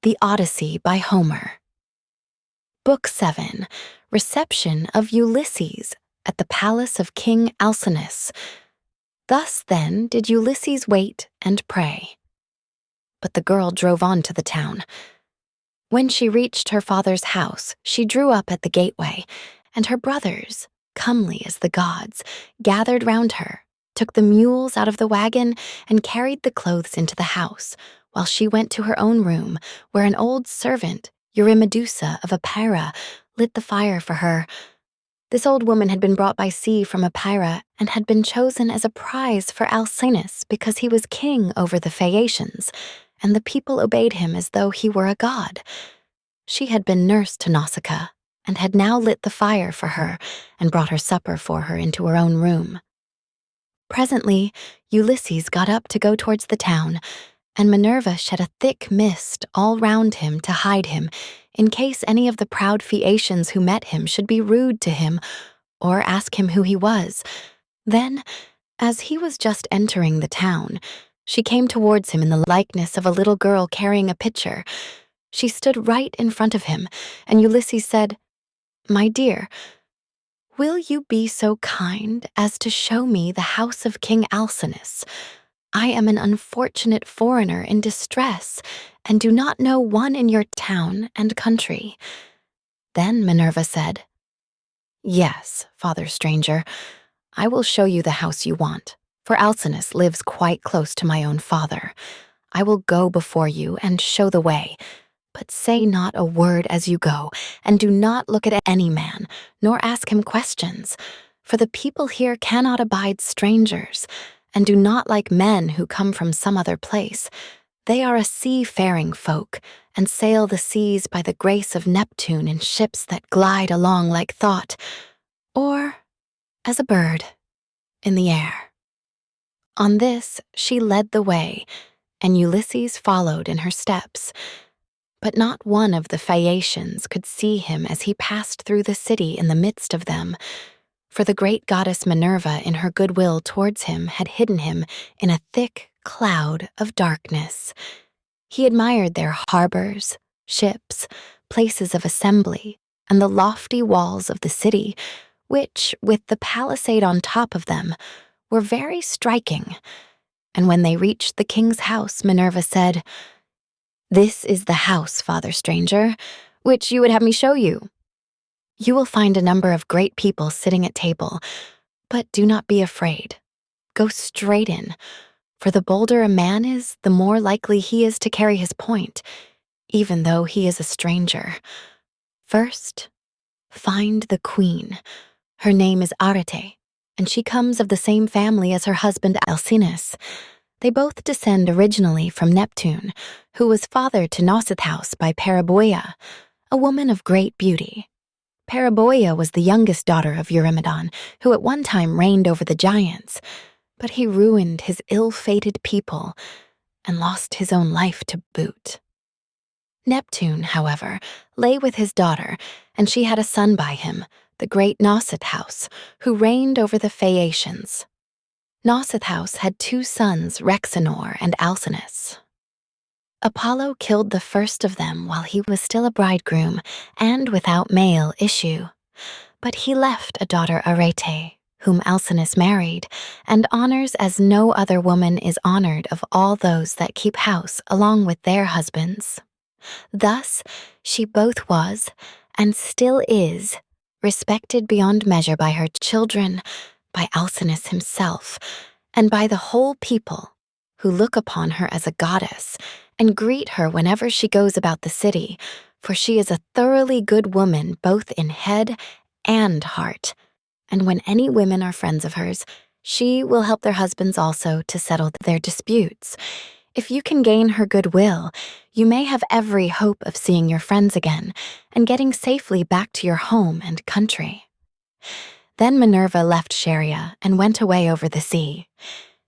The Odyssey by Homer. Book 7, Reception of Ulysses at the Palace of King Alcinous. Thus then did Ulysses wait and pray. But the girl drove on to the town. When she reached her father's house, she drew up at the gateway, and her brothers, comely as the gods, gathered round her, took the mules out of the wagon, and carried the clothes into the house, while she went to her own room, where an old servant, Eurymedusa of Epira, lit the fire for her. This old woman had been brought by sea from Epira and had been chosen as a prize for Alcinous because he was king over the Phaeacians, and the people obeyed him as though he were a god. She had been nurse to Nausicaa, and had now lit the fire for her and brought her supper for her into her own room. Presently, Ulysses got up to go towards the town, and Minerva shed a thick mist all round him to hide him, in case any of the proud Phaeacians who met him should be rude to him or ask him who he was. Then, as he was just entering the town, she came towards him in the likeness of a little girl carrying a pitcher. She stood right in front of him, and Ulysses said, "My dear, will you be so kind as to show me the house of King Alcinous? I am an unfortunate foreigner in distress, and do not know one in your town and country." Then Minerva said, "Yes, father stranger, I will show you the house you want, for Alcinous lives quite close to my own father. I will go before you and show the way, but say not a word as you go, and do not look at any man, nor ask him questions, for the people here cannot abide strangers, and do not like men who come from some other place. They are a sea-faring folk, and sail the seas by the grace of Neptune in ships that glide along like thought, or as a bird in the air." On this she led the way, and Ulysses followed in her steps. But not one of the Phaeacians could see him as he passed through the city in the midst of them, for the great goddess Minerva in her goodwill towards him had hidden him in a thick cloud of darkness. He admired their harbors, ships, places of assembly, and the lofty walls of the city, which, with the palisade on top of them, were very striking. And when they reached the king's house, Minerva said, "This is the house, father stranger, which you would have me show you. You will find a number of great people sitting at table, but do not be afraid. Go straight in, for the bolder a man is, the more likely he is to carry his point, even though he is a stranger. First, find the queen. Her name is Arete, and she comes of the same family as her husband Alcinous. They both descend originally from Neptune, who was father to Nausicaa by Paraboia, a woman of great beauty. Paraboia was the youngest daughter of Eurymedon, who at one time reigned over the giants, but he ruined his ill-fated people and lost his own life to boot. Neptune, however, lay with his daughter, and she had a son by him, the great Nausicaa, who reigned over the Phaeacians. Nausicaa had two sons, Rhexenor and Alcinous. Apollo killed the first of them while he was still a bridegroom and without male issue. But he left a daughter Arete, whom Alcinous married, and honors as no other woman is honored of all those that keep house along with their husbands. Thus, she both was, and still is, respected beyond measure by her children, by Alcinous himself, and by the whole people, who look upon her as a goddess and greet her whenever she goes about the city, for she is a thoroughly good woman both in head and heart, and when any women are friends of hers, she will help their husbands also to settle their disputes. If you can gain her goodwill, you may have every hope of seeing your friends again and getting safely back to your home and country." Then Minerva left Scheria and went away over the sea.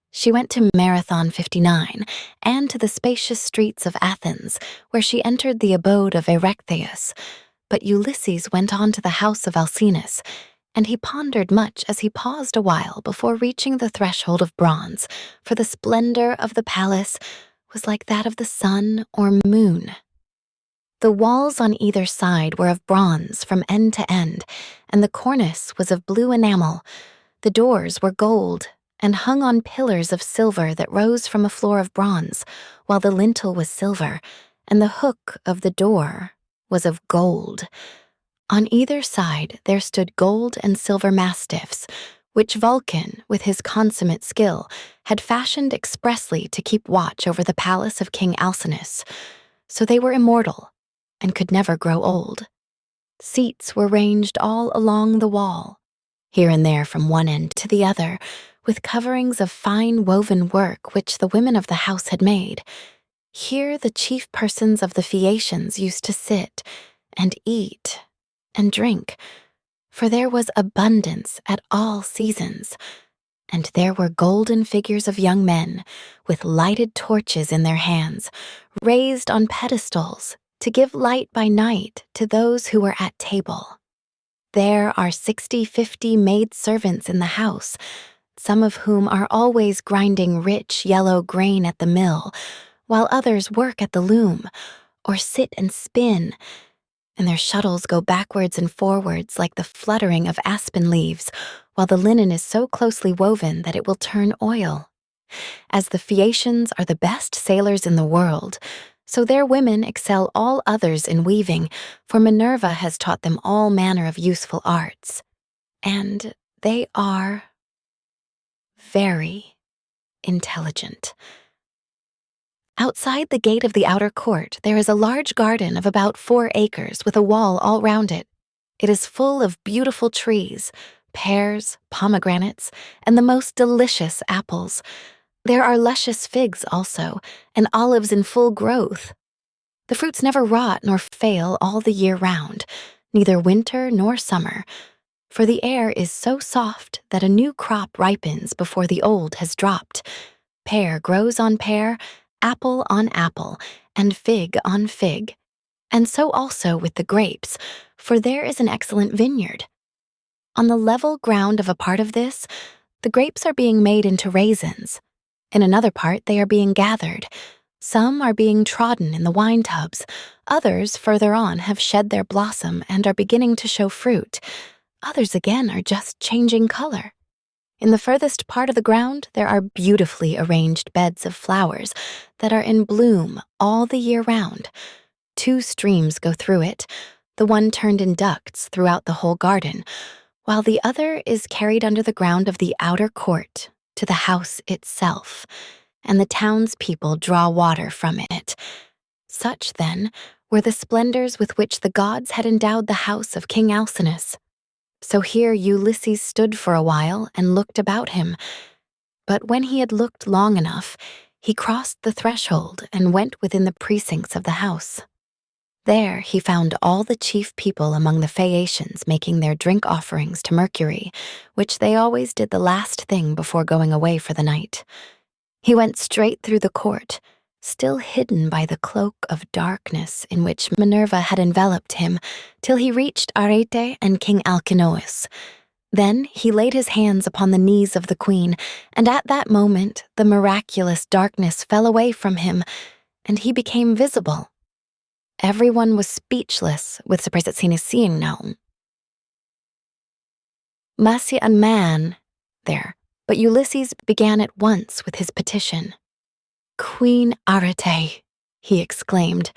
She went to Marathon 59 and to the spacious streets of Athens, where she entered the abode of Erechtheus. But Ulysses went on to the house of Alcinous, and he pondered much as he paused a while before reaching the threshold of bronze, for the splendor of the palace was like that of the sun or moon. The walls on either side were of bronze from end to end, and the cornice was of blue enamel. The doors were gold and hung on pillars of silver that rose from a floor of bronze, while the lintel was silver, and the hook of the door was of gold. On either side there stood gold and silver mastiffs, which Vulcan, with his consummate skill, had fashioned expressly to keep watch over the palace of King Alcinous. So they were immortal and could never grow old. Seats were ranged all along the wall, here and there from one end to the other, with coverings of fine woven work which the women of the house had made. Here the chief persons of the Phaeacians used to sit and eat and drink, for there was abundance at all seasons, and there were golden figures of young men with lighted torches in their hands, raised on pedestals to give light by night to those who were at table. There are 50 maid-servants in the house, some of whom are always grinding rich yellow grain at the mill, while others work at the loom, or sit and spin, and their shuttles go backwards and forwards like the fluttering of aspen leaves, while the linen is so closely woven that it will turn oil. As the Phaeacians are the best sailors in the world, so their women excel all others in weaving, for Minerva has taught them all manner of useful arts. And they are very intelligent. Outside the gate of the outer court, there is a large garden of about 4 acres with a wall all round it. It is full of beautiful trees, pears, pomegranates, and the most delicious apples. There are luscious figs also, and olives in full growth. The fruits never rot nor fail all the year round, neither winter nor summer, for the air is so soft that a new crop ripens before the old has dropped. Pear grows on pear, apple on apple, and fig on fig. And so also with the grapes, for there is an excellent vineyard. On the level ground of a part of this, the grapes are being made into raisins. In another part, they are being gathered. Some are being trodden in the wine tubs. Others, further on, have shed their blossom and are beginning to show fruit. Others again are just changing color. In the furthest part of the ground, there are beautifully arranged beds of flowers that are in bloom all the year round. 2 streams go through it, the one turned in ducts throughout the whole garden, while the other is carried under the ground of the outer court to the house itself, and the townspeople draw water from it. Such, then, were the splendors with which the gods had endowed the house of King Alcinous. So here Ulysses stood for a while and looked about him. But when he had looked long enough, he crossed the threshold and went within the precincts of the house. There he found all the chief people among the Phaeacians making their drink offerings to Mercury, which they always did the last thing before going away for the night. He went straight through the court, still hidden by the cloak of darkness in which Minerva had enveloped him, till he reached Arete and King Alcinous. Then he laid his hands upon the knees of the queen, and at that moment the miraculous darkness fell away from him, and he became visible. Everyone was speechless with surprise at seeing now. Masi and man there, but Ulysses began at once with his petition. "Queen Arete," he exclaimed,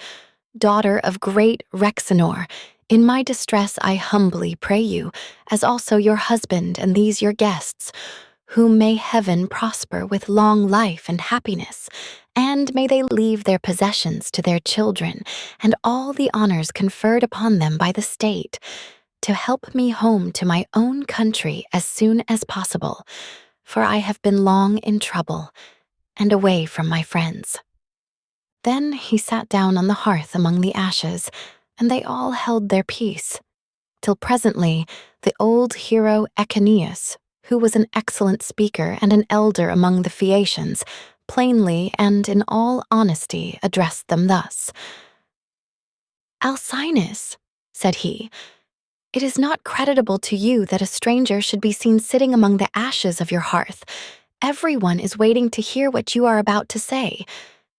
"daughter of great Rhexenor, in my distress I humbly pray you, as also your husband and these your guests, whom may heaven prosper with long life and happiness, and may they leave their possessions to their children and all the honors conferred upon them by the state, to help me home to my own country as soon as possible, for I have been long in trouble and away from my friends." Then he sat down on the hearth among the ashes, and they all held their peace, till presently the old hero Echeneus, who was an excellent speaker and an elder among the Phaeacians, plainly and in all honesty addressed them thus. "Alcinous," said he, "it is not creditable to you that a stranger should be seen sitting among the ashes of your hearth. Everyone is waiting to hear what you are about to say.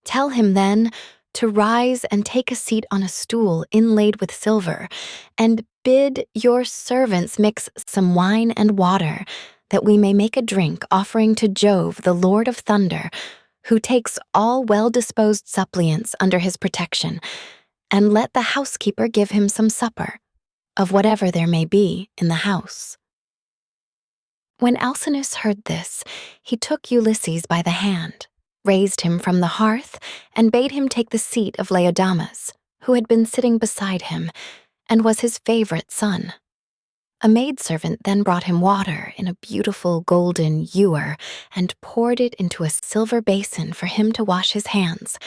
Tell him, then, to rise and take a seat on a stool inlaid with silver, and bid your servants mix some wine and water, that we may make a drink offering to Jove, the Lord of Thunder, who takes all well-disposed suppliants under his protection, and let the housekeeper give him some supper, of whatever there may be in the house." When Alcinous heard this, he took Ulysses by the hand, raised him from the hearth, and bade him take the seat of Laodamas, who had been sitting beside him, and was his favorite son. A maidservant then brought him water in a beautiful golden ewer and poured it into a silver basin for him to wash his hands,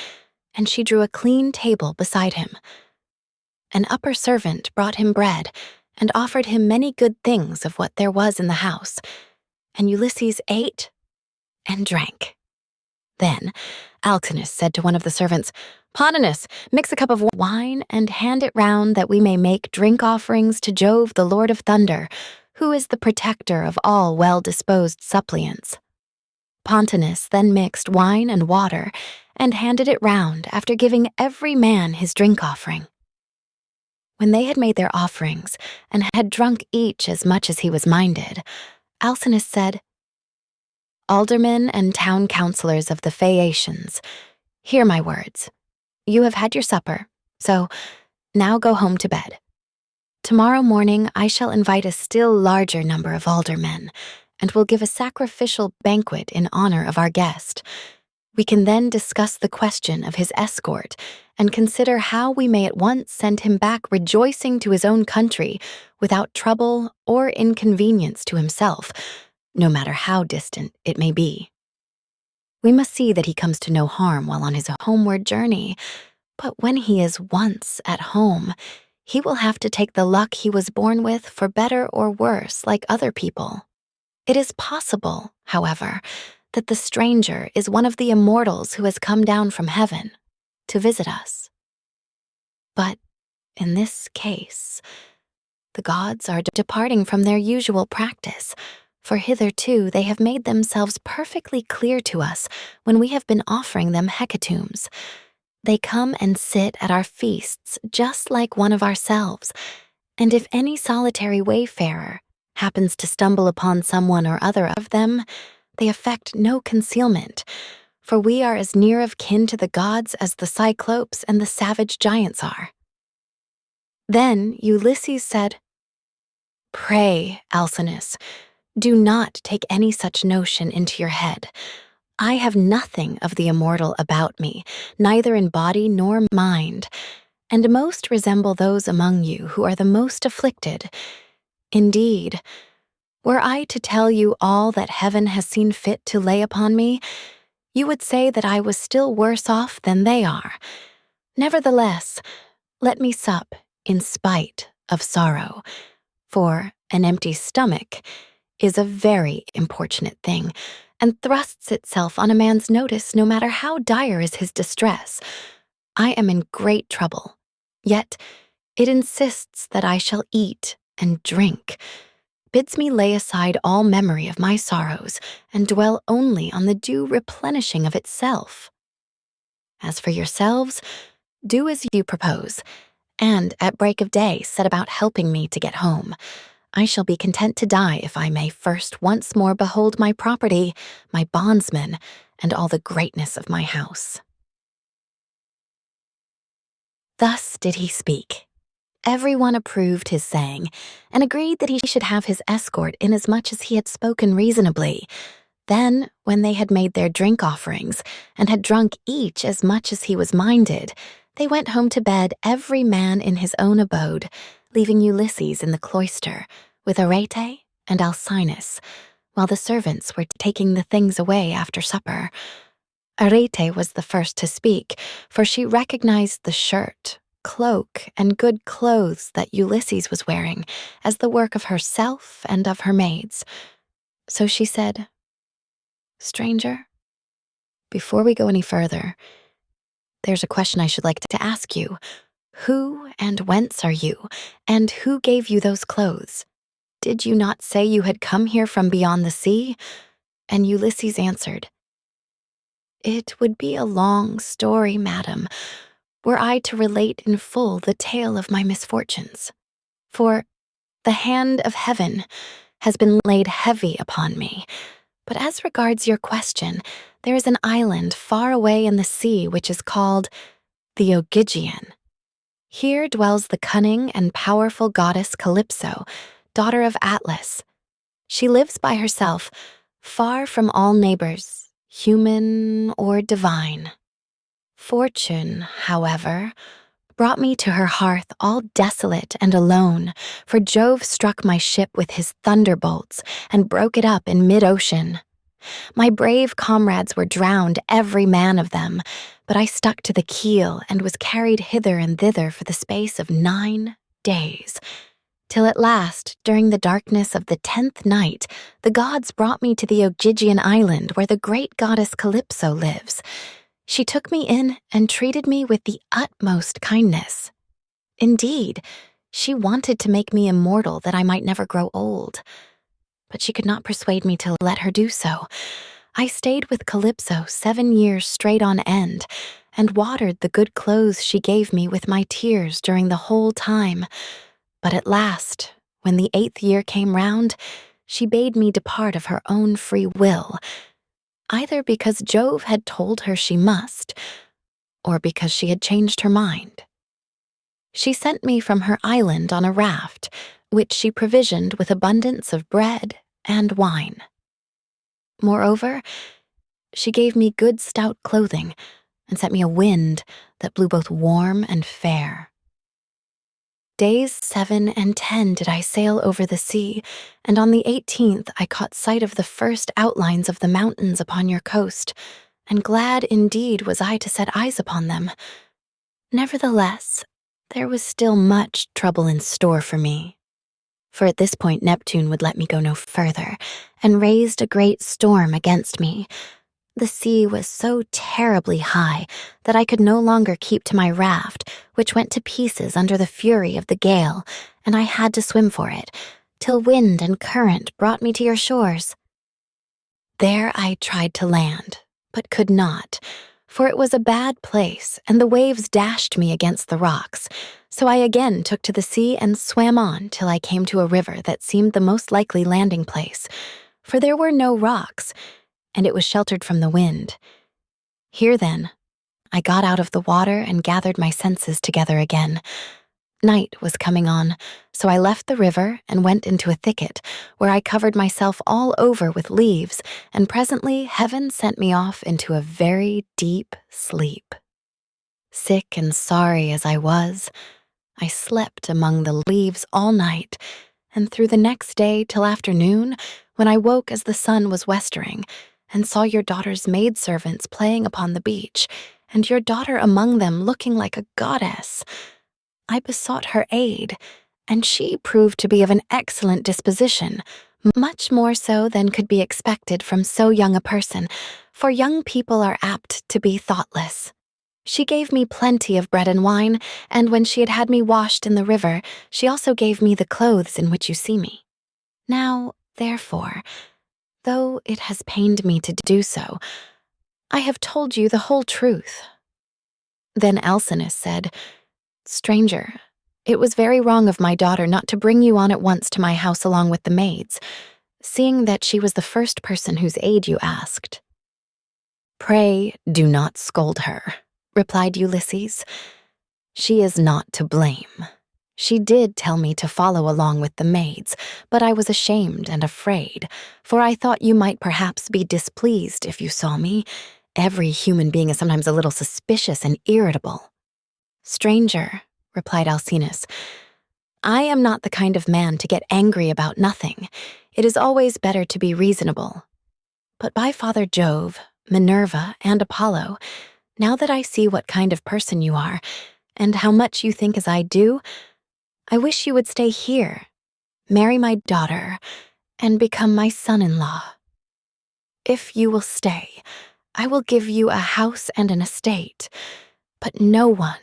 and she drew a clean table beside him. An upper servant brought him bread and offered him many good things of what there was in the house, and Ulysses ate and drank. Then Alcinous said to one of the servants, "Pontonous, mix a cup of wine and hand it round, that we may make drink offerings to Jove, the Lord of Thunder, who is the protector of all well-disposed suppliants." Pontonous then mixed wine and water and handed it round, after giving every man his drink offering. When they had made their offerings and had drunk each as much as he was minded, Alcinous said, "Aldermen and town councilors of the Phaeacians, hear my words. You have had your supper, so now go home to bed. Tomorrow morning I shall invite a still larger number of aldermen, and will give a sacrificial banquet in honor of our guest. We can then discuss the question of his escort and consider how we may at once send him back rejoicing to his own country without trouble or inconvenience to himself, no matter how distant it may be. We must see that he comes to no harm while on his homeward journey, but when he is once at home, he will have to take the luck he was born with, for better or worse, like other people. It is possible, however, that the stranger is one of the immortals who has come down from heaven to visit us. But in this case, the gods are departing from their usual practice, for hitherto they have made themselves perfectly clear to us when we have been offering them hecatombs. They come and sit at our feasts just like one of ourselves, and if any solitary wayfarer happens to stumble upon someone or other of them, they affect no concealment, for we are as near of kin to the gods as the Cyclopes and the savage giants are." Then Ulysses said, "Pray, Alcinous, do not take any such notion into your head. I have nothing of the immortal about me, neither in body nor mind, and most resemble those among you who are the most afflicted. Indeed, were I to tell you all that heaven has seen fit to lay upon me, you would say that I was still worse off than they are. Nevertheless, let me sup in spite of sorrow, for an empty stomach is a very importunate thing, and thrusts itself on a man's notice no matter how dire is his distress. I am in great trouble, yet it insists that I shall eat and drink, bids me lay aside all memory of my sorrows and dwell only on the due replenishing of itself. As for yourselves, do as you propose, and at break of day set about helping me to get home. I shall be content to die if I may first once more behold my property, my bondsmen, and all the greatness of my house." Thus did he speak. Everyone approved his saying, and agreed that he should have his escort inasmuch as he had spoken reasonably. Then, when they had made their drink offerings, and had drunk each as much as he was minded, they went home to bed, every man in his own abode, leaving Ulysses in the cloister, with Arete and Alcinous, while the servants were taking the things away after supper. Arete was the first to speak, for she recognized the shirt, cloak, and good clothes that Ulysses was wearing as the work of herself and of her maids. So she said, "Stranger, before we go any further, there's a question I should like to ask you. Who and whence are you, and who gave you those clothes? Did you not say you had come here from beyond the sea?" And Ulysses answered, "It would be a long story, madam, were I to relate in full the tale of my misfortunes. For the hand of heaven has been laid heavy upon me. But as regards your question, there is an island far away in the sea which is called the Ogygian. Here dwells the cunning and powerful goddess Calypso, daughter of Atlas. She lives by herself, far from all neighbors, human or divine. Fortune, however, brought me to her hearth all desolate and alone, for Jove struck my ship with his thunderbolts and broke it up in mid-ocean. My brave comrades were drowned, every man of them, but I stuck to the keel and was carried hither and thither for the space of 9 days, till at last, during the darkness of the 10th night, the gods brought me to the Ogygian island where the great goddess Calypso lives. She took me in and treated me with the utmost kindness. Indeed, she wanted to make me immortal that I might never grow old. But she could not persuade me to let her do so. I stayed with Calypso 7 years straight on end, and watered the good clothes she gave me with my tears during the whole time. But at last, when the 8th year came round, she bade me depart of her own free will, either because Jove had told her she must, or because she had changed her mind. She sent me from her island on a raft, which she provisioned with abundance of bread and wine. Moreover, she gave me good stout clothing and sent me a wind that blew both warm and fair. Days 7 and 10 did I sail over the sea, and on the 18th I caught sight of the first outlines of the mountains upon your coast, and glad indeed was I to set eyes upon them. Nevertheless, there was still much trouble in store for me. For at this point Neptune would let me go no further, and raised a great storm against me. The sea was so terribly high that I could no longer keep to my raft, which went to pieces under the fury of the gale, and I had to swim for it, till wind and current brought me to your shores. There I tried to land, but could not, for it was a bad place, and the waves dashed me against the rocks. So I again took to the sea and swam on till I came to a river that seemed the most likely landing place, for there were no rocks, and it was sheltered from the wind. Here, then, I got out of the water and gathered my senses together again. Night was coming on, so I left the river and went into a thicket, where I covered myself all over with leaves, and presently heaven sent me off into a very deep sleep. Sick and sorry as I was, I slept among the leaves all night, and through the next day till afternoon, when I woke as the sun was westering, and saw your daughter's maidservants playing upon the beach, and your daughter among them looking like a goddess, I besought her aid, and she proved to be of an excellent disposition, much more so than could be expected from so young a person, for young people are apt to be thoughtless. She gave me plenty of bread and wine, and when she had had me washed in the river, she also gave me the clothes in which you see me. Now, therefore, though it has pained me to do so, I have told you the whole truth." Then Alcinous said, "Stranger, it was very wrong of my daughter not to bring you on at once to my house along with the maids, seeing that she was the first person whose aid you asked." "Pray do not scold her," replied Ulysses. "She is not to blame. She did tell me to follow along with the maids, but I was ashamed and afraid, for I thought you might perhaps be displeased if you saw me. Every human being is sometimes a little suspicious and irritable." "Stranger," replied Alcinous, "I am not the kind of man to get angry about nothing. It is always better to be reasonable. But by Father Jove, Minerva, and Apollo, now that I see what kind of person you are, and how much you think as I do, I wish you would stay here, marry my daughter, and become my son-in-law. If you will stay, I will give you a house and an estate, but no one,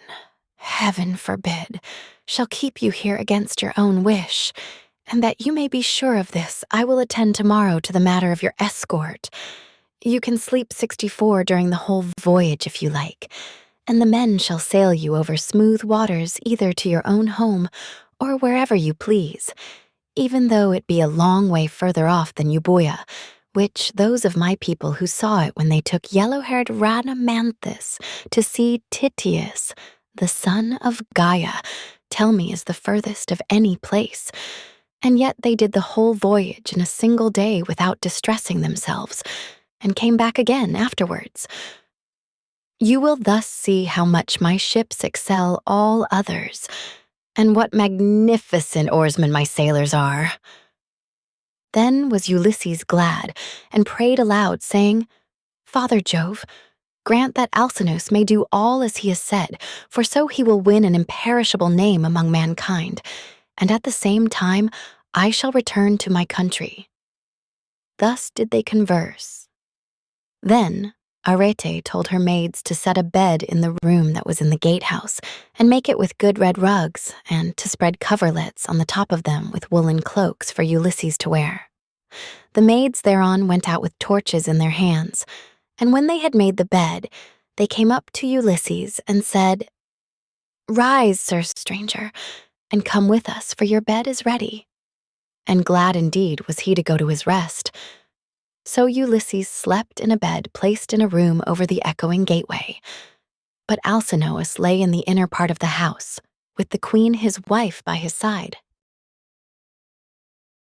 heaven forbid, shall keep you here against your own wish, and that you may be sure of this, I will attend tomorrow to the matter of your escort. You can sleep 64 during the whole voyage if you like, and the men shall sail you over smooth waters either to your own home or wherever you please, even though it be a long way further off than Euboea, which those of my people who saw it when they took yellow-haired Rhadamanthus to see Tityus, the son of Gaia, tell me is the furthest of any place. And yet they did the whole voyage in a single day without distressing themselves, and came back again afterwards. You will thus see how much my ships excel all others, and what magnificent oarsmen my sailors are." Then was Ulysses glad, and prayed aloud, saying, "Father Jove, grant that Alcinous may do all as he has said, for so he will win an imperishable name among mankind, and at the same time I shall return to my country." Thus did they converse. Then Arete told her maids to set a bed in the room that was in the gatehouse, and make it with good red rugs, and to spread coverlets on the top of them with woolen cloaks for Ulysses to wear. The maids thereon went out with torches in their hands, and when they had made the bed, they came up to Ulysses and said, "Rise, sir stranger, and come with us, for your bed is ready." And glad indeed was he to go to his rest. So Ulysses slept in a bed placed in a room over the echoing gateway. But Alcinous lay in the inner part of the house, with the queen his wife by his side.